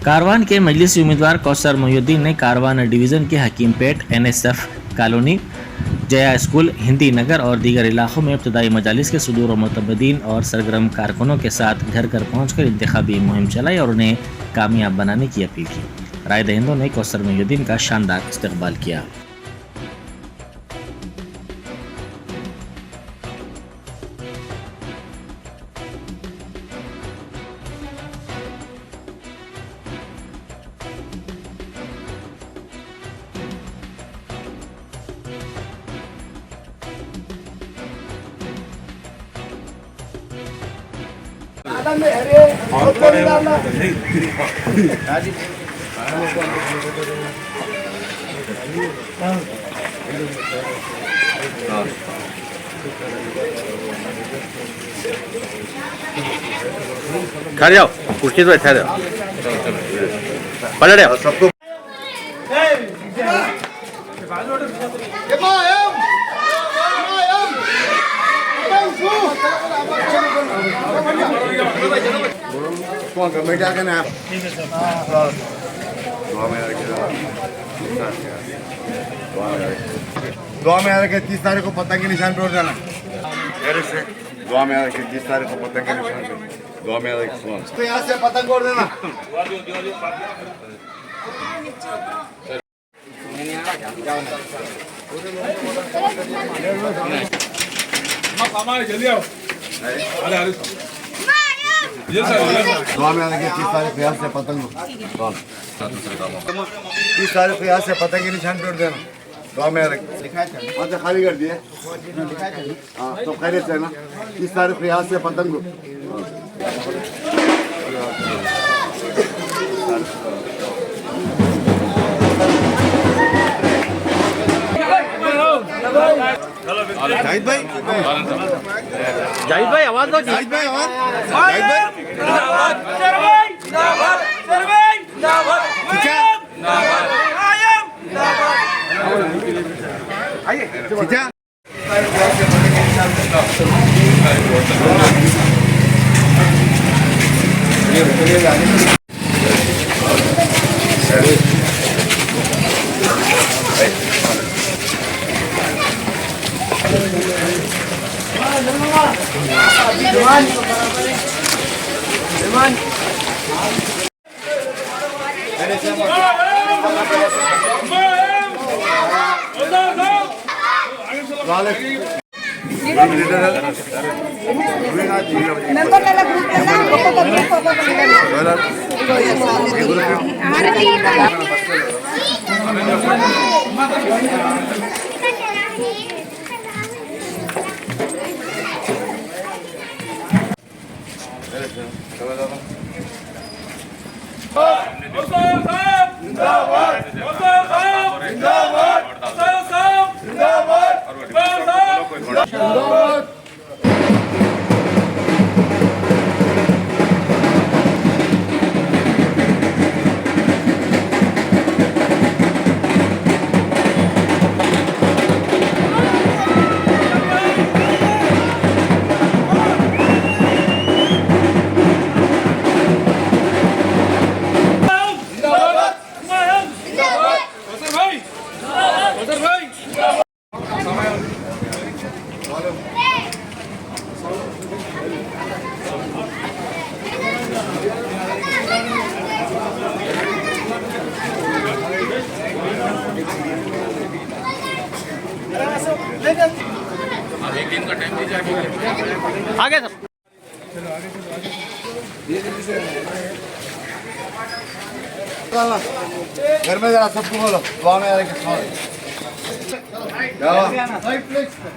कारवान के मजलिसी उम्मीदवार कौसर मोहिउद्दीन ने कारवान डिवीज़न के Hakimpet NSF colony, Jaya school, Hindi Nagar और दीगर इलाकों में इब्तदाई मजालिस के सुदूर व मुतबदीन और सरगर्म कारकुनों के साथ घर घर पहुँच कर इंतखाबी मुहिम चलाई और उन्हें कामयाब बनाने की अपील की। राय दहिंदों ने कौसर मोहिउद्दीन का शानदार इस्तकबाल किया। खा जाओ, कुर्सी पे बैठा जाओ, पलट जाओ सबको। बेटा का नाम दुआ में आ रखे 30 तारीख को पतंग के निशान पे उठ जाना। दुआ में आ रखे 30 तारीख को पतंग के निशान पे दुआ में आ रखे तो यहाँ से पतंग उड़ देना। जल्दी आओ। दुआ में आ रखे 30 तारीख को यहाँ से पतंग 30 तारीख को यहाँ से पतंग के निशान पे उठ देना। दुआ में अच्छा खाली कर दिए। हाँ तो खैरियत से ना 30 तारीख को यहाँ से पतंग जाहिद भाई आवाज दो। जाहिद भाई आवाज आगे सर घर में जरा सबको बोलो दुआ में आ रखे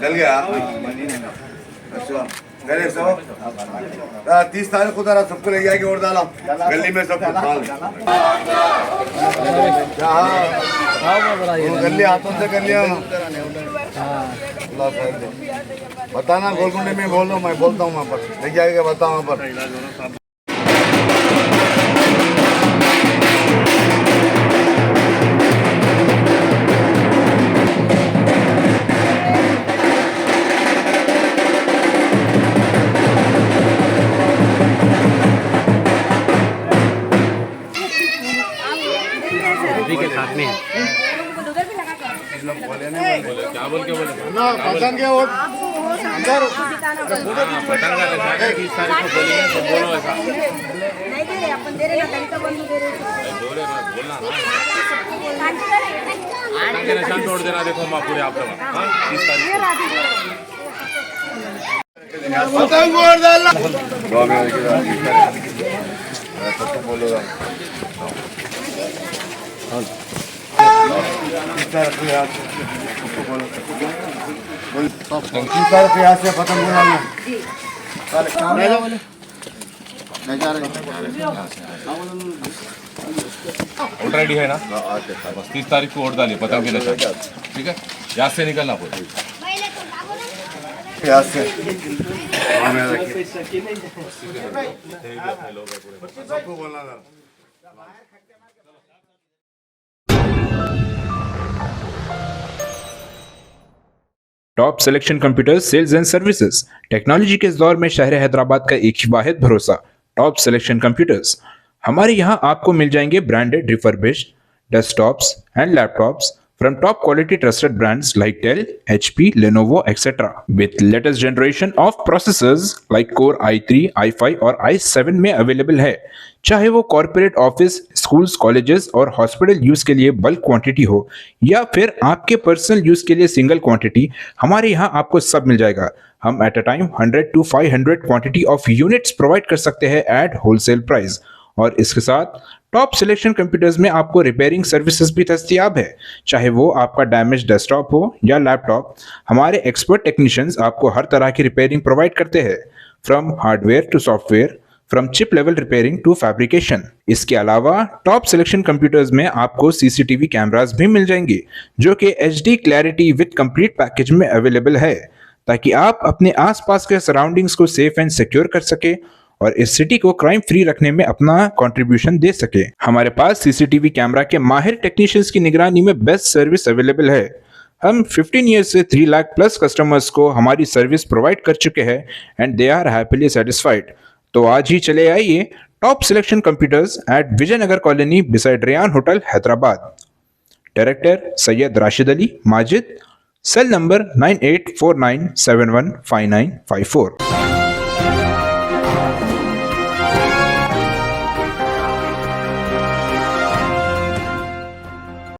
जल गया। अच्छा गले सो 30 तारीख को जरा सबको ले जाके और डाला गली में सबको गली हाथों से कर लिया। बताना गोलकुंडे में बोल दो, मैं बोलता हूँ वहाँ पर ले जाएगा बता वहाँ पर। बोल के बोले ना पतंग के वो अंदर पतंग का रखा है 30 तारीख को बोलेंगे तो बोलो ऐसा नहीं दे रहे अपन दे रहे ना कहीं तो बंद दे रहे बोले मत बोलना पतंग के निशान तोड़ देना देखो माँ पूरे आप लोग 30 तारीख पतंग उड़ डालना गाँव में सबको बोलो यहाँ से पतंग उड़ाना नहीं जा रहे वोटर आईडी है ना बस 30 तारीख को वोट डालिए पतंग के निशान ठीक है यहाँ से निकलना पूरा यहाँ से गाँव में सबको बोलना था top selection computers sales and services technology के इस दौर में शहर हैदराबाद का एक ही वाहिद भरोसा टॉप सिलेक्शन कंप्यूटर्स। हमारे यहाँ आपको मिल जाएंगे branded refurbished desktops and laptops from top quality trusted brands like Dell, HP, Lenovo, etc. with latest generation of processors like Core i3, i5 और i7 में अवेलेबल है। चाहे वो कॉर्पोरेट ऑफिस, स्कूल्स, कॉलेजेस और हॉस्पिटल यूज के लिए bulk quantity हो या फिर आपके पर्सनल यूज के लिए सिंगल क्वांटिटी, हमारे यहाँ आपको सब मिल जाएगा। हम at a time 100 to 500 quantity of units provide कर सकते हैं एट होलसेल प्राइस और इसके साथ टॉप सिलेक्शन कंप्यूटर्स में आपको रिपेयरिंग सर्विसेज भी दस्तियाब है। चाहे वो आपका डैमेज डेस्कटॉप हो या लैपटॉप, हमारे एक्सपर्ट टेक्नीशियंस आपको हर तरह की रिपेयरिंग प्रोवाइड करते हैं from hardware to software, from chip level repairing to fabrication. इसके अलावा टॉप सिलेक्शन कंप्यूटर्स में आपको सीसीटीवी कैमरास भी मिल जाएंगे जो कि HD clarity with complete package में अवेलेबल है ताकि आप अपने आसपास के सराउंडिंग्स को सेफ एंड सिक्योर कर सके और इस सिटी को क्राइम फ्री रखने में अपना कंट्रीब्यूशन दे सके। हमारे पास सीसीटीवी कैमरा के माहिर टेक्नीशियंस की निगरानी में बेस्ट सर्विस अवेलेबल है। हम 15 ईयर्स से 3 लाख प्लस कस्टमर्स को हमारी सर्विस प्रोवाइड कर चुके हैं and they are happily satisfied. तो आज ही चले आइए top selection computers at Vijayanagar colony beside Ryan hotel Hyderabad. Director Syed Rashid Ali Majid, cell number 9849715954।